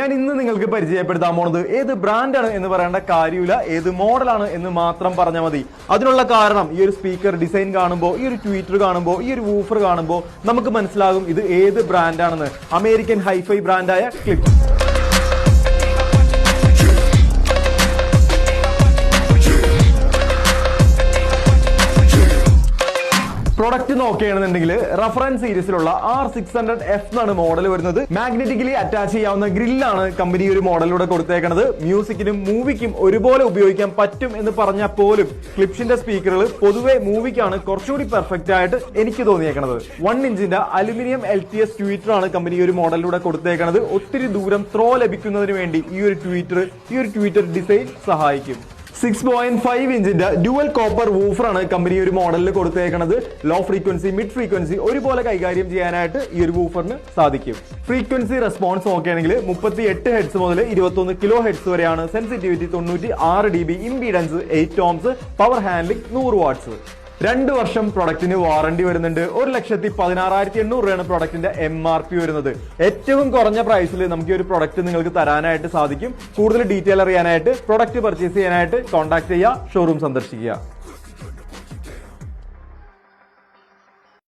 ഞാൻ ഇന്ന് നിങ്ങൾക്ക് പരിചയപ്പെടുത്താൻ പോണത് ഏത് ബ്രാൻഡാണ് എന്ന് പറയേണ്ട കാര്യമില്ല, ഏത് മോഡലാണ് എന്ന് മാത്രം പറഞ്ഞാൽ മതി. അതിനുള്ള കാരണം ഈ ഒരു സ്പീക്കർ ഡിസൈൻ കാണുമ്പോൾ, ഈ ഒരു ട്വീറ്റർ കാണുമ്പോൾ, ഈ ഒരു വൂഫർ കാണുമ്പോൾ നമുക്ക് മനസ്സിലാകും ഇത് ഏത് ബ്രാൻഡാണെന്ന്. അമേരിക്കൻ ഹൈഫൈ ബ്രാൻഡായ ക്ലിപ്സ്. പ്രൊഡക്റ്റ് നോക്കുകയാണെന്നുണ്ടെങ്കിൽ റഫറൻസ് സീരീസിലുള്ള R600F എന്നാണ് മോഡൽ വരുന്നത്. മാഗ്നറ്റിക്കലി അറ്റാച്ച് ചെയ്യാവുന്ന ഗ്രില്ലാണ് കമ്പനി ഒരു മോഡലിലൂടെ കൊടുത്തേക്കുന്നത്. മ്യൂസിക്കിനും മൂവിക്കും ഒരുപോലെ ഉപയോഗിക്കാൻ പറ്റും എന്ന് പറഞ്ഞാൽ പോലും ക്ലിപ്സിന്റെ സ്പീക്കറുകൾ പൊതുവെ മൂവിക്കാണ് കുറച്ചുകൂടി പെർഫെക്റ്റ് ആയിട്ട് എനിക്ക് തോന്നിയേക്കുന്നത്. 1 ഇഞ്ചിന്റെ അലുമിനിയം LTS ട്വീറ്റർ ആണ് കമ്പനി ഒരു മോഡലിലൂടെ കൊടുത്തേക്കുന്നത്. ഒത്തിരി ദൂരം ത്രോ ലഭിക്കുന്നതിന് വേണ്ടി ഈ ഒരു ട്വീറ്റർ ഡിസൈൻ സഹായിക്കും. 6.5 ഇഞ്ചിന്റെ ഡ്യുവൽ കോപ്പർ വൂഫറാണ് കമ്പനി ഒരു മോഡലിൽ കൊടുത്തേക്കുന്നത്. ലോ ഫ്രീക്വൻസി, മിഡ് ഫ്രീക്വൻസി ഒരുപോലെ കൈകാര്യം ചെയ്യാനായിട്ട് ഈ ഒരു വൂഫറിന് സാധിക്കും. ഫ്രീക്വൻസി റെസ്പോൺസ് നോക്കുകയാണെങ്കിൽ 38 ഹെഡ്സ് മുതൽ 21 കിലോ ഹെഡ്സ് വരെയാണ്. Sensitivity 96 dB, impedance 8 ohms, power handling 100 watts. 2 വർഷം പ്രൊഡക്റ്റിന് വാറണ്ടി വരുന്നുണ്ട്. 1,16,800 രൂപയാണ് പ്രൊഡക്റ്റിന്റെ MRP വരുന്നത്. ഏറ്റവും കുറഞ്ഞ പ്രൈസിൽ നമുക്ക് ഈ ഒരു പ്രൊഡക്റ്റ് നിങ്ങൾക്ക് തരാനായിട്ട് സാധിക്കും. കൂടുതൽ ഡീറ്റെയിൽ അറിയാനായിട്ട്, പ്രൊഡക്റ്റ് പർച്ചേസ് ചെയ്യാനായിട്ട് കോൺടാക്ട് ചെയ്യുക, ഷോറൂം സന്ദർശിക്കുക.